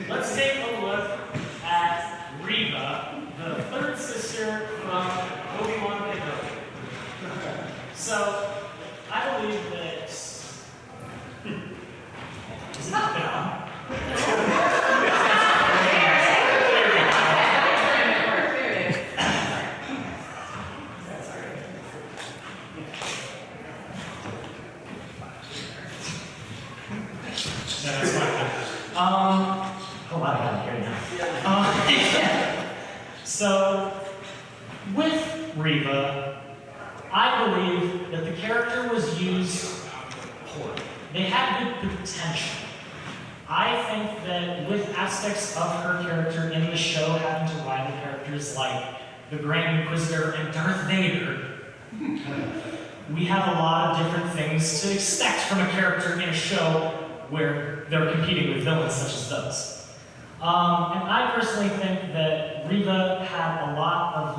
Let's take a look at Reva, the third sister from Obi-Wan Kenobi. So, I believe that... Is it down? So, with Reva, I believe that the character was used poorly. They had good potential. I think that with aspects of her character in the show having to rival characters like the Grand Inquisitor and Darth Vader, we have a lot of different things to expect from a character in a show where they're competing with villains such as those. And I personally think that Reva had a lot of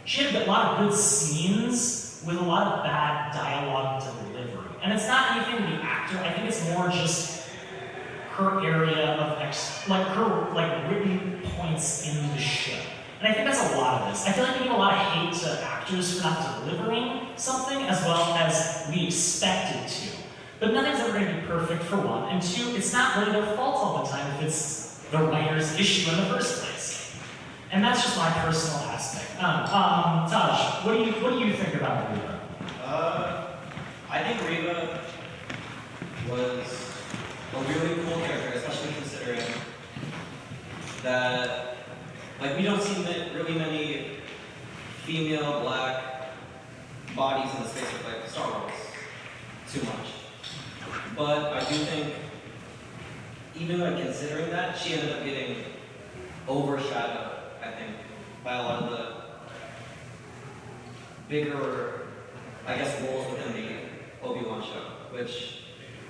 she had a lot of good scenes with a lot of bad dialogue delivery. And it's not anything to the actor, I think it's more just her area of, her written points in the show. And I think that's a lot of this. I feel like we give a lot of hate to actors for not delivering something as well as we expected to. But nothing's ever going to be perfect, for one. And two, it's not really their fault all the time if it's the writer's issue in the first place. And that's just my personal aspect. Taj, what do you think about Reva? I think Reva was a really cool character, especially considering that, we don't see really many female black bodies in the space of Star Wars too much. But I do think, even considering that, she ended up getting overshadowed, I think, by a lot of the bigger, roles within the Obi-Wan show, which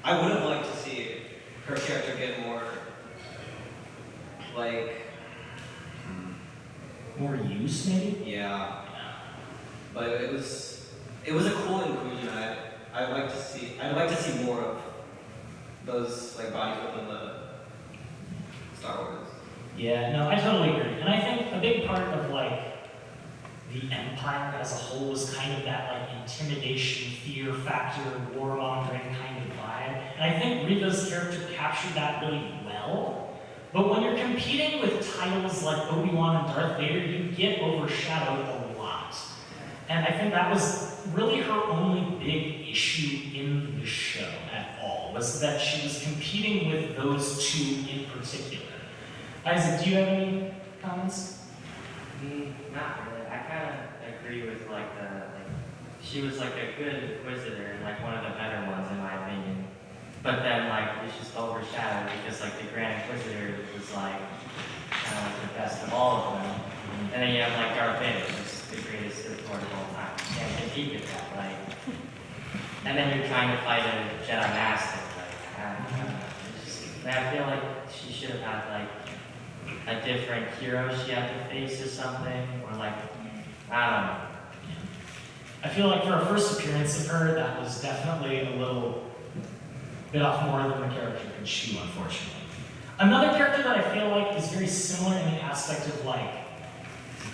I would have liked to see her character get more, more use, maybe? Yeah. But it was a cool inclusion. I'd like to see more of those bodies within the Star Wars. Yeah, no, I totally agree. And I think a big part of the Empire as a whole was kind of that intimidation, fear factor, warmongering kind of vibe. And I think Reva's character captured that really well. But when you're competing with titles like Obi-Wan and Darth Vader, you get overshadowed a lot. And I think that was really her only big issue in the show at all, was that she was competing with those two in particular. Isaac, do you have any comments? Not really. I kind of agree with she was a good inquisitor and one of the better ones in my opinion. But then it's just overshadowed because the Grand Inquisitor was kind of the best of all of them. And then you have Darth Vader, who's the greatest Sith Lord of all time. You can't compete with that, And then you're trying to fight a Jedi Master, I feel like she should have had a different hero she had to face or something, or I don't know. I feel like for a first appearance of her, that was definitely a little bit off more than the character could chew, unfortunately. Another character that I feel like is very similar in the aspect of like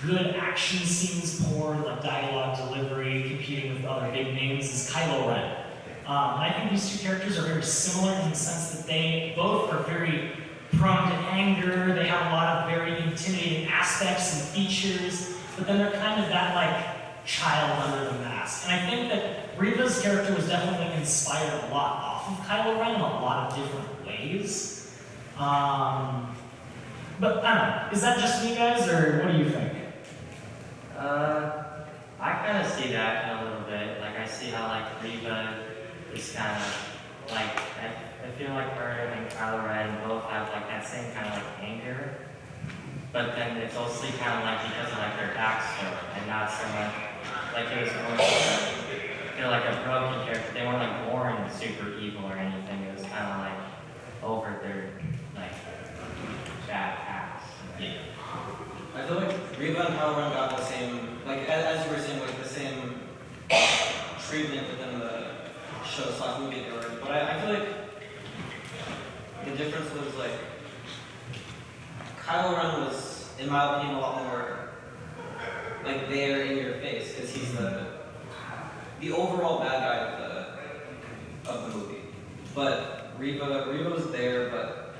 good action scenes, poor like dialogue delivery, competing with other big names is Kylo Ren. And I think these two characters are very similar in the sense that they both are very prone to anger, they have a lot of very intimidating aspects and features, but then they're kind of that like child under the mask. And I think that Reva's character was definitely inspired a lot off of Kylo Ren in a lot of different ways. But I don't know, is that just me guys, or what do you think? I kind of see that in a little bit. Like, I see how, like, Reva is kind of, like, I feel like her and Kylo Ren both have, like, that same kind of, like, anger. But then it's also kind of, like, because of, like, their backstory, and not so much, like, it was more, they're, like, a broken character. They weren't, like, born super evil or anything. It was kind of, like, over their, like, bad past. Yeah. I feel like Reva and Kylo Ren got the same, like as you were saying, like the same treatment within the show / movie they were in. But I feel like the difference was like Kylo Ren was, in my opinion, a lot more like there in your face because he's the overall bad guy of the movie. But Reva was there, but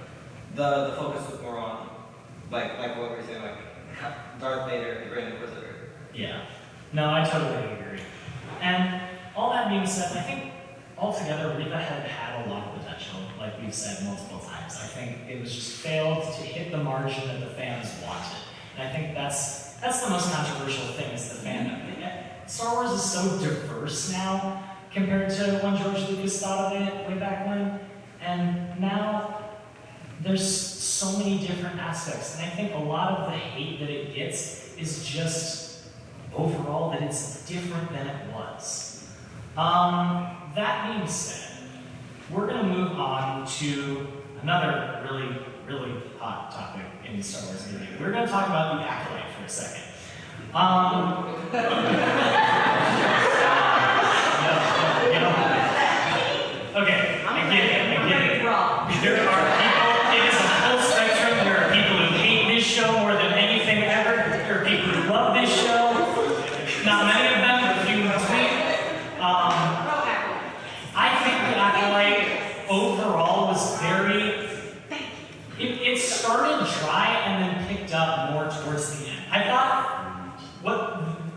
the focus was more on like what we were saying, like Darth Vader, the Grand Inquisitor. Yeah. No, I totally agree. And all that being said, I think altogether Reva had a lot of potential, like we've said multiple times. I think it was just failed to hit the margin that the fans wanted. And I think that's the most controversial thing is the fandom. Star Wars is so diverse now compared to when George Lucas thought of it way back when. And now there's so many different aspects. And I think a lot of the hate that it gets is just overall that it's different than it was. That being said, we're going to move on to another really, really hot topic in Star Wars media. We're going to talk about the Acolyte for a second. Okay, I get it. There are people, it is a full spectrum. There are people who hate this show more than anything ever. There are people who love this show. Not many of them, but few in between. I think the Acolyte overall was very, it started dry and then picked up more towards the end.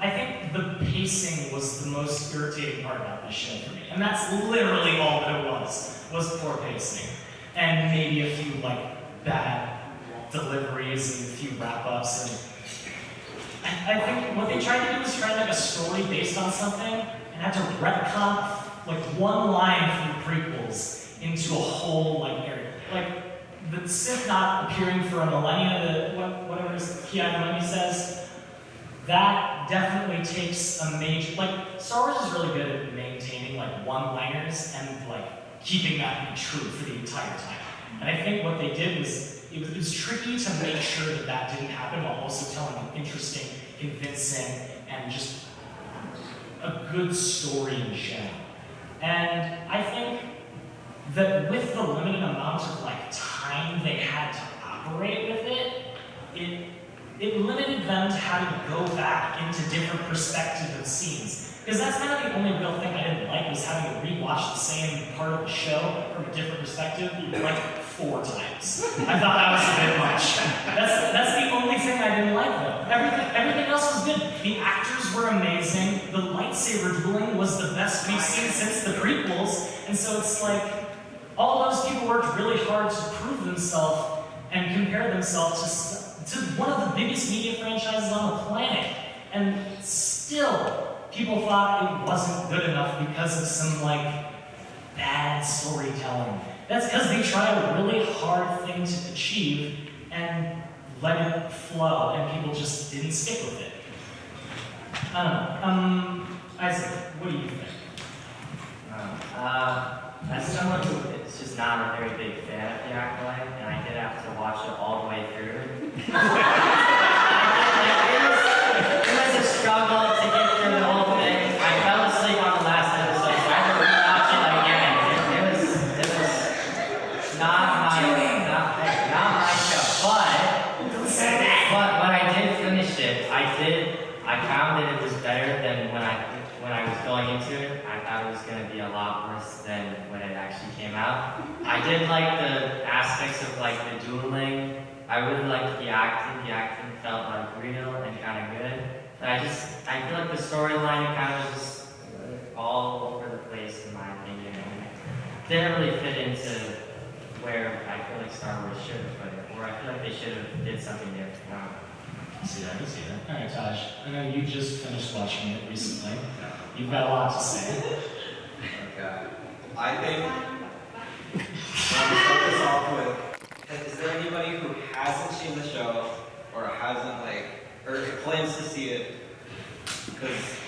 I think the pacing was the most irritating part about this show for me. And that's literally all that it was poor pacing. And maybe a few like bad deliveries and a few wrap-ups. And I think what they tried to do was try to make a story based on something and had to retcon like one line from the prequels into a whole like area. Like the Sith not appearing for a millennia, whatever Keanu says, that definitely takes a major, like Star Wars is really good at maintaining like one-liners and like keeping that true for the entire time. And I think what they did was, it was tricky to make sure that that didn't happen while also telling an interesting, convincing, and just a good story in general. And I think that with the limited amount of like time they had to operate with it, it limited them to having to go back into different perspectives of scenes. Because that's kind of the only real thing I didn't like, was having to rewatch the same part of the show from a different perspective like 4 times. I thought that was a bit much. That's the only thing I didn't like though. Everything else was good. The actors were amazing. The lightsaber dueling was the best we've seen since the prequels. And so it's like, all those people worked really hard to prove themselves and compare themselves to one of the biggest media franchises on the planet. And still, people thought it wasn't good enough because of some like bad storytelling. That's because they tried a really hard thing to achieve and let it flow, and people just didn't stick with it. I don't know. Isaac, what do you think? As someone who is just not a very big fan of the Acolyte, and I did have to watch it all the way through. It was a struggle to get through the whole thing. I fell asleep on the last episode, so I had to rewatch it again. It was not was going to be a lot worse than when it actually came out. I did like the aspects of like the dueling. I really liked the acting. The acting felt like real and kind of good. But I feel like the storyline kind of just all over the place in my opinion. And it didn't really fit into where I feel like Star Wars should have put it, or I feel like they should have did something different. I see that, I see that. All right, Taj, I know you just finished watching it recently. You've got a lot to say. Okay. I think, I'm going to start this off with, is there anybody who hasn't seen the show, or hasn't or plans to see it? Because,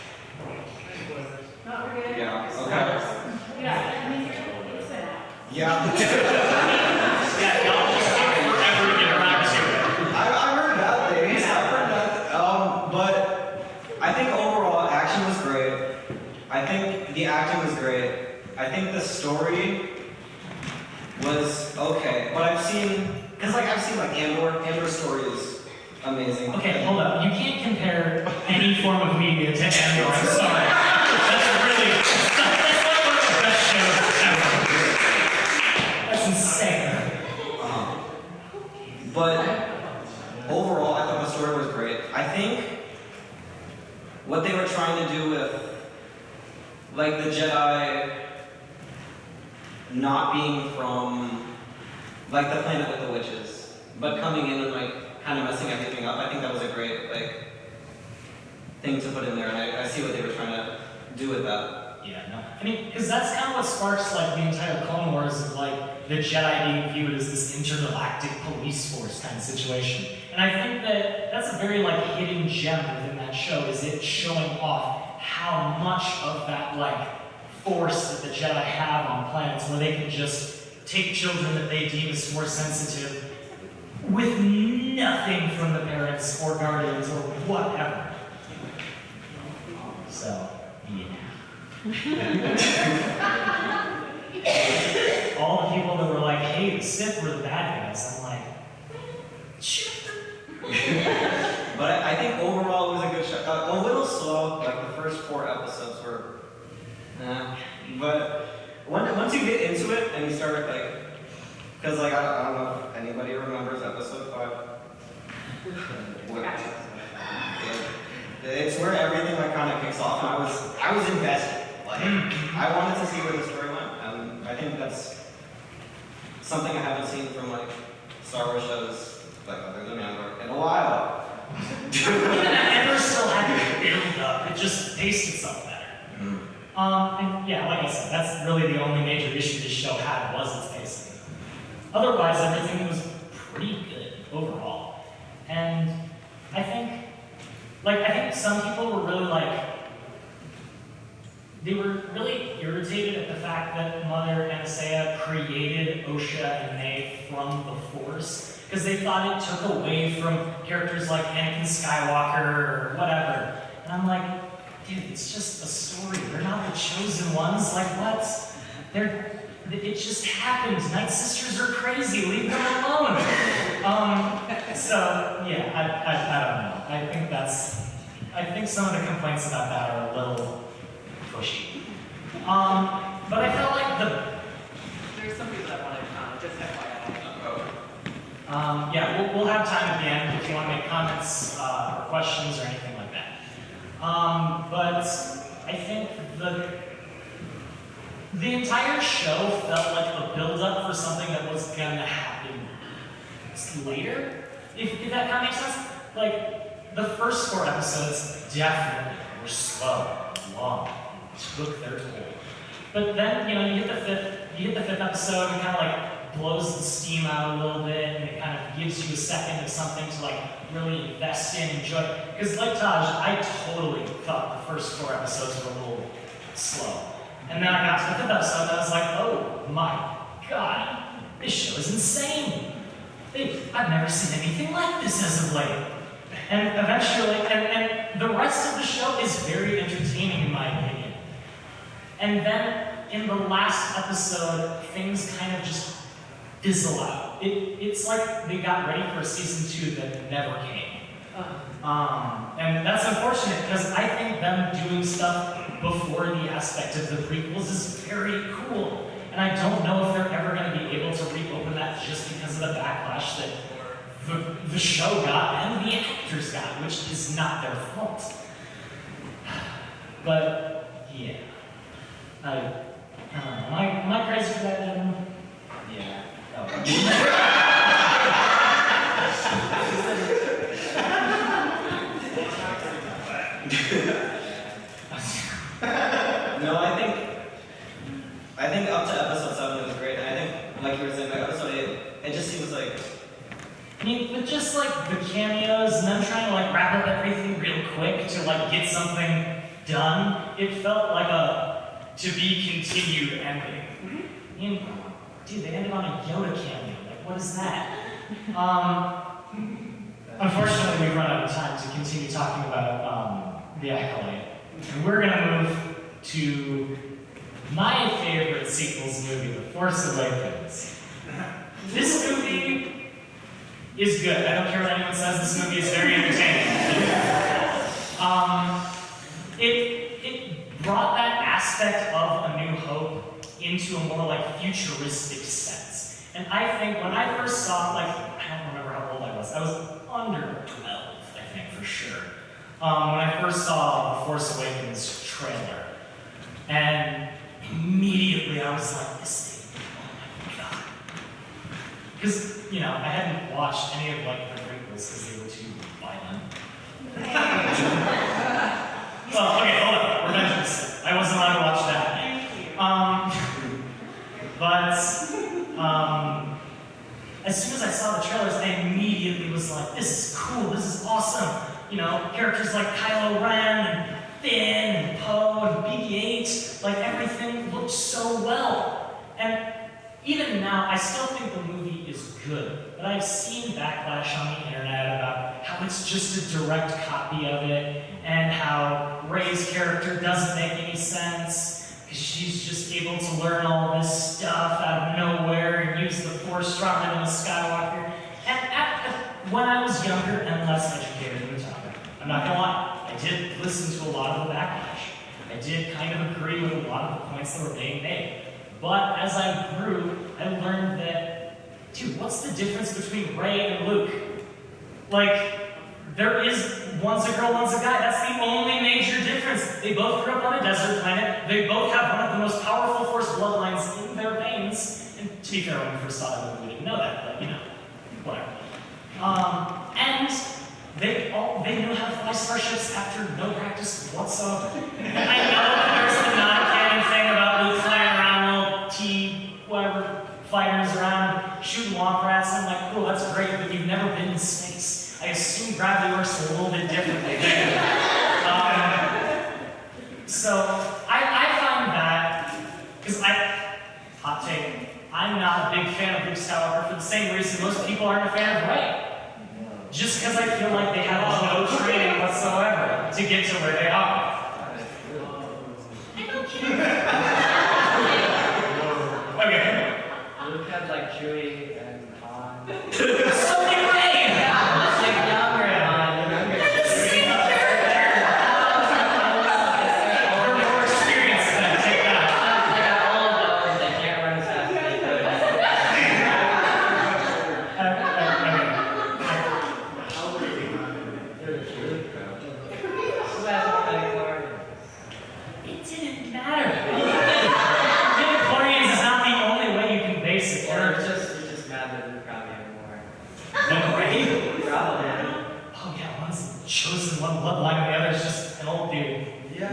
yeah, okay. Yeah. Yeah, y'all just take forever to get around to it. I've heard bad things. I've heard that. But I think overall, action was great. I think the acting was great. I think the story was okay. But I've seen Andor's story is amazing. Okay, hold up. You can't compare any form of media to Andor. I'm sorry. That's not one of the best shows ever. That's insane. But overall, I thought the story was great. I think what they were trying to do with the Jedi not being from the planet with the witches, but coming in and kind of messing everything up, I think that was a great thing to put in there, and I see what they were trying to do with that. Yeah, no. I mean, because that's kind of what sparks the entire Clone Wars of the Jedi being viewed as this intergalactic police force kind of situation. And I think that that's a very hidden gem within that show, is it showing off how much of that force that the Jedi have on planets where they can just take children that they deem as force sensitive with nothing from the parents or guardians or whatever. So, yeah. All the people that were like, hey, the Sith were the bad guys, I'm like, shit. But I think overall it was a good show. A little slow, the first 4 episodes were, but once you get into it and you start because I don't know if anybody remembers episode 5. It's where everything kind of kicks off, and I was invested. I wanted to see where the story went, and I think that's something I haven't seen from Star Wars shows other than Andor in a while. Even Andor still had to build up. It just paced itself better. And yeah, like I said, that's really the only major issue this show had was its pacing. Otherwise, everything was pretty good overall. And I think some people were really they were really irritated at the fact that Mother Anastasia created Osha and May from the Force, because they thought it took away from characters like Anakin Skywalker or whatever. And I'm like, dude, it's just a story. They're not the chosen ones. What? It just happened. Night Sisters are crazy. Leave them alone. So yeah, I don't know. I think some of the complaints about that are a little pushy. But I felt There's some people that want to comment, just FYI. yeah, we'll have time at the end if you want to make comments or questions or anything like that. But I think the entire show felt like a build-up for something that was gonna happen later, if that kind of makes sense. The first 4 episodes definitely were slow, long, took their toll. But then, you hit the fifth episode and kind of blows the steam out a little bit, and it kind of gives you a second of something to really invest in, enjoy. Because Taj, I totally thought the first 4 episodes were a little slow. And then I got to the 5th episode and I was like, oh my god, this show is insane. I've never seen anything like this as of late. And eventually, and the rest of the show is very entertaining in my opinion. And then in the last episode, things kind of just fizzle out. It's like they got ready for a season 2 that never came. And that's unfortunate because I think them doing stuff before the aspect of the prequels is very cool. And I don't know if they're ever going to be able to reopen that just because of the backlash that the show got and the actors got, which is not their fault. But, yeah. I don't know. Am I crazy for that, Evan? Yeah. No, I think up to episode 7 it was great, and I think, like you were saying, like episode 8, it just seems like. I mean, with just like the cameos and them trying to like wrap up everything real quick to like get something done, it felt like a to be continued ending. I mean, dude, they ended on a Yoda cameo. Like, what is that? Unfortunately, we've run out of time to continue talking about the Acolyte. And we're gonna move to my favorite sequels movie, The Force Awakens. This movie is good. I don't care what anyone says, this movie is very entertaining. It brought that aspect of A New Hope into a more like futuristic sense. And I think when I first saw, like, I don't remember how old I was under 12, I think, for sure. When I first saw The Force Awakens trailer. And immediately I was like, this thing, oh my god. Because, you know, I hadn't watched any of like the prequels because they were too violent. Well, okay, hold on. Revenge of the Sith. I wasn't allowed to watch that. As soon as I saw the trailers, I immediately was like, this is cool, this is awesome. You know, characters like Kylo Ren and Finn and Poe and BB-8, like everything looked so well. And even now, I still think the movie is good, but I've seen backlash on the internet about how it's just a direct copy of it, and how Rey's character doesn't make any sense, because she's just able to learn all this stuff out of nowhere and use the Force stronger than a Skywalker. And when I was younger and less educated in the topic, I'm not gonna lie, I did listen to a lot of the backlash. I did kind of agree with a lot of the points that were being made. But as I grew, I learned that, dude, what's the difference between Rey and Luke? Like, there is, one's a girl, one's a guy. That's the only major difference. They both grew up on a desert planet. They both have one of the most powerful Force bloodlines in their veins. And to be fair, when we first saw that movie, we didn't know that, but, you know, whatever. And they knew how to fly starships after no practice whatsoever. I know that there's the non-canon thing about Luke flying around little whatever, fighters around, shooting womp rats. I'm like, cool, that's great, but you've never been in space. I assume gravity works a little bit differently there. So I find that, because hot take, I'm not a big fan of Luke Skywalker for the same reason most people aren't a fan of Rey. Just because I feel like they have no training whatsoever to get to where they are. I don't care. Okay. Luke had like Chewie and Han. So did Rey! It's like younger Han, younger Chewie. Or more experience than take that. They got all of those, they can't run as fast as they could. Who has more midi-chlorians? It didn't matter. Midi-chlorians is not the only way you can base a Or character. you're just mad that Luke probably had more. No, Rey? Probably. Oh yeah, one's chosen one bloodline and the other's just an old dude. Yeah.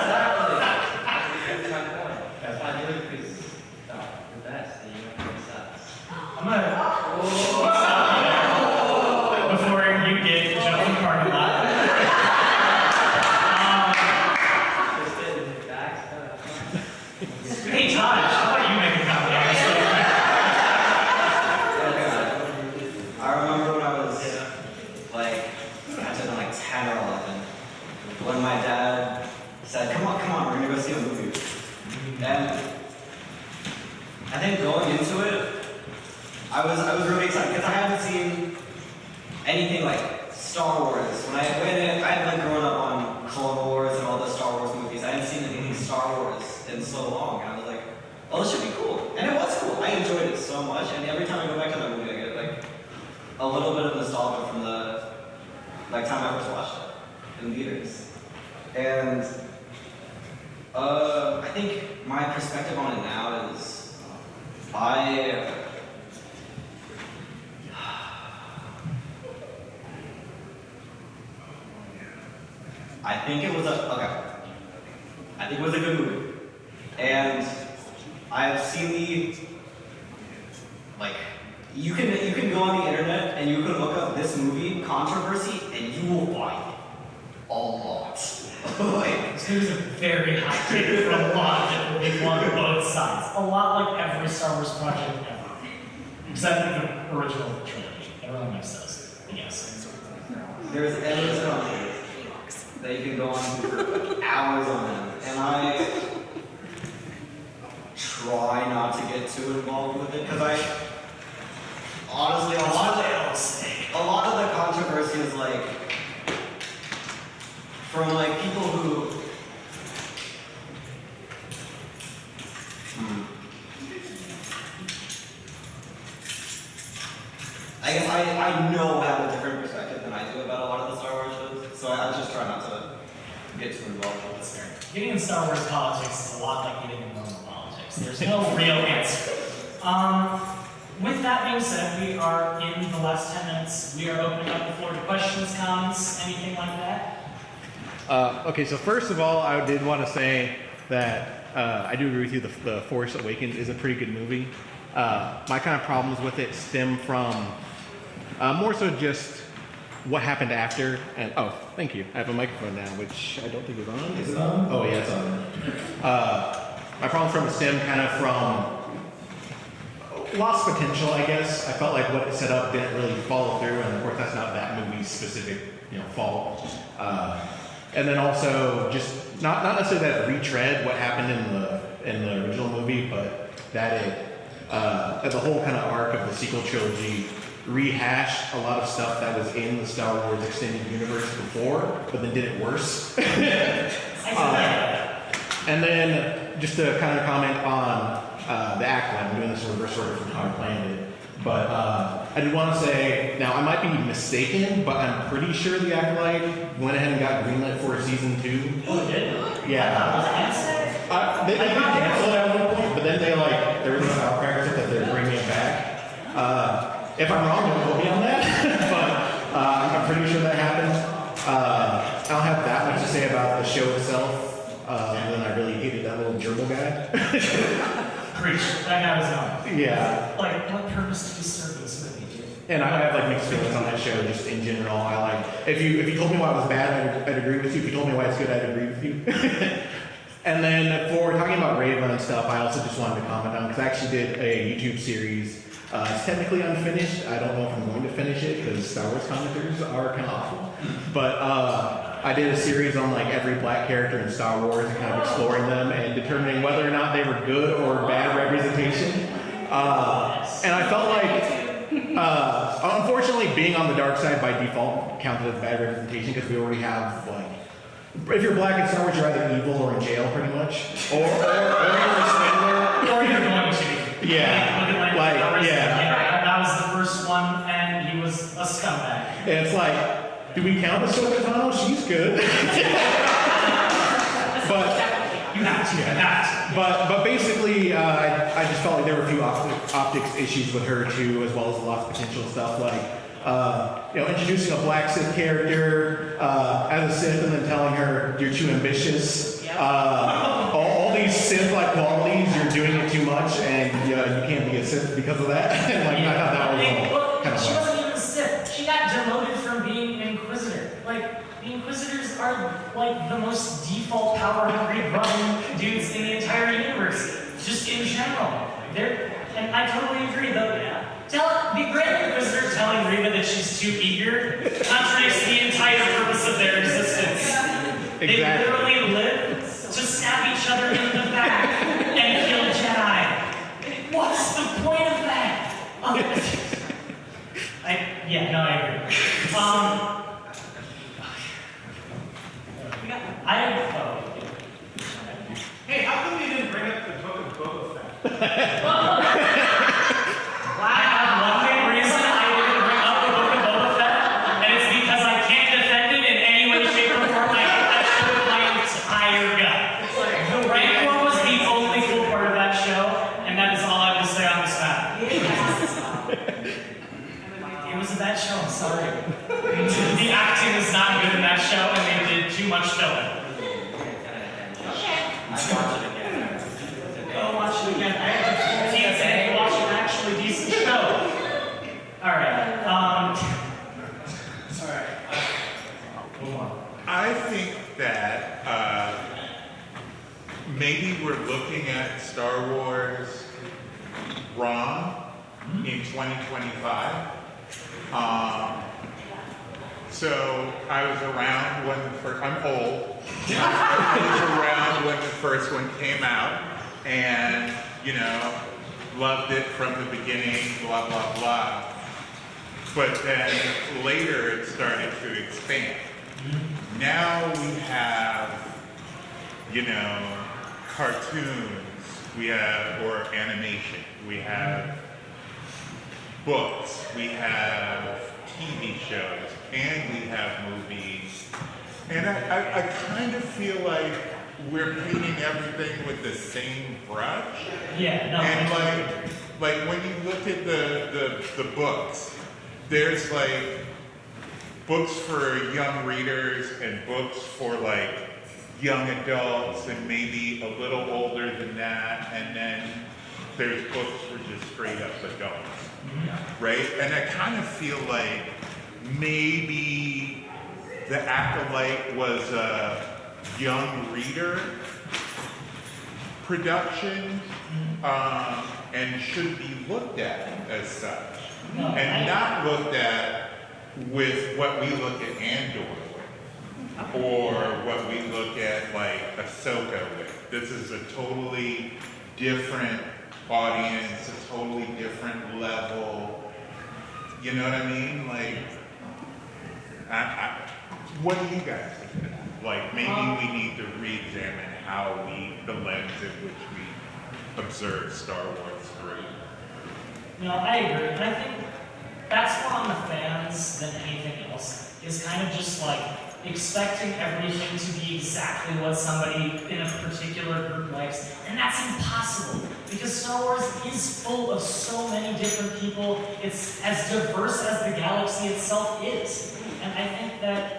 Exactly. That's my point. That's why Luke is the best, and you know what sucks. I'm gonna stop you there before you get jumped in the parking lot. Just didn't hit back, Hey Taj, how about you make a comment on this? I remember when I was like, I was like 10 or 11, when my dad said, come on, we're gonna go see a movie. And I think going into it, I was really excited because I haven't seen anything like Star Wars. When I had like grown up on Clone Star Wars in so long, and I was like, oh, this should be cool. And it was cool. I enjoyed it so much, and every time I go back to that movie, I get like a little bit of nostalgia from the time I first watched it in theaters. And I think my perspective on it now is I think it was a good movie. And I've seen you can go on the internet and you can look up this movie controversy and you will find a lot. There's a very hot take for a lot of people on both sides. A lot like every Star Wars project ever. Except the original trilogy. Everyone makes those, I guess. There's endless content that you can go on for hours on end. And I try not to get too involved with it, because honestly, a lot of the controversy is from people who I guess I know I have a different perspective than I do about a lot of the Star Wars shows, so I just try not to get too involved with this. Getting in Star Wars politics is a lot like getting in normal politics. There's no real answer. With that being said, we are in the last 10 minutes. We are opening up the floor to questions, comments, anything like that. Okay, so first of all, I did want to say that I do agree with you. The Force Awakens is a pretty good movie. My kind of problems with it stem from more so just what happened after. And oh, thank you. I have a microphone now, which I don't think is on. Is it on? Oh yeah, it's on. My problems from stem kind of from lost potential, I guess. I felt like what it set up didn't really follow through, and of course that's not that movie's specific, fault. And then also just not necessarily that it retread what happened in the original movie, but that it the whole kind of arc of the sequel trilogy rehashed a lot of stuff that was in the Star Wars extended universe before, but then did it worse. And then just to kind of comment on the Acolyte, I'm doing this in reverse order from how I planned it. But I did want to say, now I might be mistaken, but I'm pretty sure the Acolyte went ahead and got greenlit for a season 2. Oh, it did? Yeah. They got canceled at one point, but then there was a firecracker that they're bringing it back. If I'm wrong, don't quote me on that, but I'm pretty sure that happened. I don't have that much to say about the show itself, and then I really hated that little gerbil guy. Preach. That guy was not. Yeah. What purpose do you serve this movie, dude? And I have mixed feelings on that show just in general. If you told me why it was bad, I'd agree with you. If you told me why it's good, I'd agree with you. And then for talking about Reva and stuff, I also just wanted to comment on, because I actually did a YouTube series. It's technically unfinished. I don't know if I'm going to finish it because Star Wars commenters are kind of awful. But I did a series on every black character in Star Wars and kind of exploring them and determining whether or not they were good or bad representation. And I felt unfortunately, being on the dark side by default counted as bad representation, because we already have if you're black in Star Wars, you're either evil or in jail, pretty much, or you're a swindler, or you're going to. Yeah. Yeah. That was the first one, and he was a scumbag. And it's do we count Ahsoka Tano? She's good. But you have to. But basically, I just felt like there were a few optics issues with her too, as well as the lost potential stuff, introducing a black Sith character as a Sith, and then telling her you're too ambitious. All these Sith-like qualities, you're doing it too much, and you can't be a Sith because of that. And I thought that was kind of she wasn't even a Sith. She got demoted from being an Inquisitor. The Inquisitors are the most default power-hungry running dudes in the entire universe, just in general. And I totally agree, though. The Grand Inquisitor telling Reva that she's too eager contradicts the entire purpose of their existence. Exactly. They literally live to stab each other in the back and kill Jedi. What's the point of that? I agree. I have one big reason I didn't bring up the Book of Boba Fett, and it's because I can't defend it in any way, shape, or form. I hate that show with my entire gut. The Rancor was the only cool part of that show, and that is all I have to say on this matter. It was a bad show, I'm sorry. The acting is not good in that show, and they did too much filming. I'd watch it again. Go watch it again. I have to TSA, watch an actually decent show. Alright, move on. I think that maybe we're looking at Star Wars wrong in 2025. So I was around when the first, I'm old. I was around when the first one came out and, you know, loved it from the beginning, blah, blah, blah. But then later it started to expand. Now we have, you know, cartoons, we have, or animation, we have books, we have TV shows, and we have movies. And I kind of feel like we're painting everything with the same brush. Yeah, no. And like when you look at the books, there's like books for young readers and books for like young adults and maybe a little older than that, and then there's books for just straight up adults, right? And I kind of feel like maybe The Acolyte was a young reader production and should be looked at as such, and not looked at with what we look at Andor with, or what we look at like Ahsoka with. This is a totally different audience, a totally different level. You know what I mean? Like, what do you guys think of that? Like, maybe we need to re-examine how the lens in which we observe Star Wars through. No, I agree. And I think that's more on the fans than anything else. Is kind of just like expecting everything to be exactly what somebody in a particular group likes. And that's impossible. Because Star Wars is full of so many different people. It's as diverse as the galaxy itself is. And I think that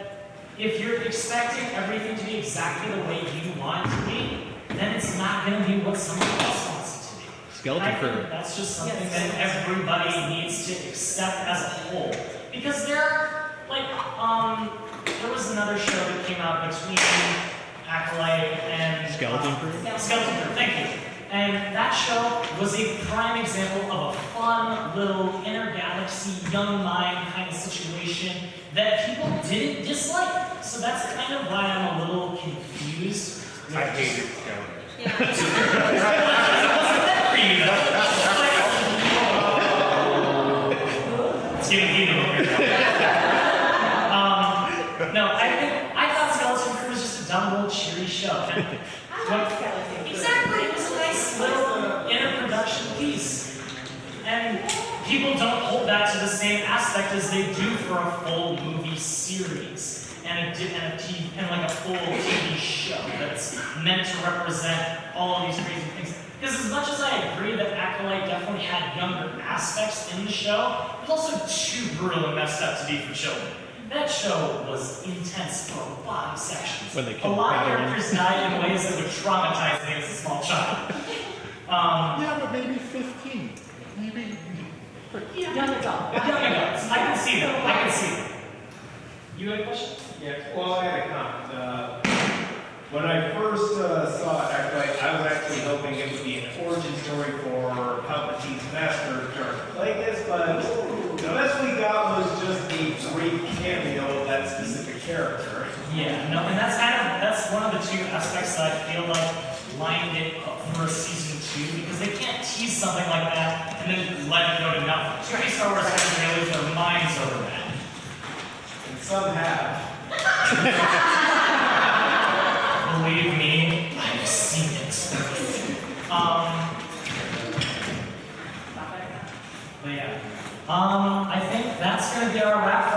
if you're expecting everything to be exactly the way you want it to be, then it's not going to be what somebody else wants it to be. Skeleton Crew. That's just something that everybody needs to accept as a whole. Because there was another show that came out between Acolyte and Skeleton Crew? Skeleton Crew, thank you. And that show was a prime example of a fun little intergalaxy, young mind kind of situation that people didn't dislike. So that's kind of why I'm a little confused. I hated Skeleton. It wasn't meant for you, though. It's getting heated over here. No, I thought Skeleton Crew was just a dumb little cheery show. Exactly, it was a nice little interproduction piece. And people don't hold that to the same aspect as they do for a full movie series and like a full TV show that's meant to represent all of these crazy things. Because as much as I agree that Acolyte definitely had younger aspects in the show, it was also too brutal and messed up to be for children. That show was intense for a lot of sections. When they a lot of killed characters died in ways that would traumatize me as a small child. Yeah, but maybe 15. Maybe. Young adult. Young adults. I can see them. I can see them. You had a question? Yeah, well, I had a comment. When I first saw Acolyte, I was actually hoping it would be an origin story for Palpatine's master, Darth Plagueis, but the best we got was just a brief cameo of that specific character. Yeah, no, and that's one of the two aspects that I feel like lined it up for a season 2, because they can't tease something like that and then let it go to nothing. Too many Star Wars fans really lose their minds over that. And some have. Believe me, I've seen it. But yeah. I think that's going to be our wrap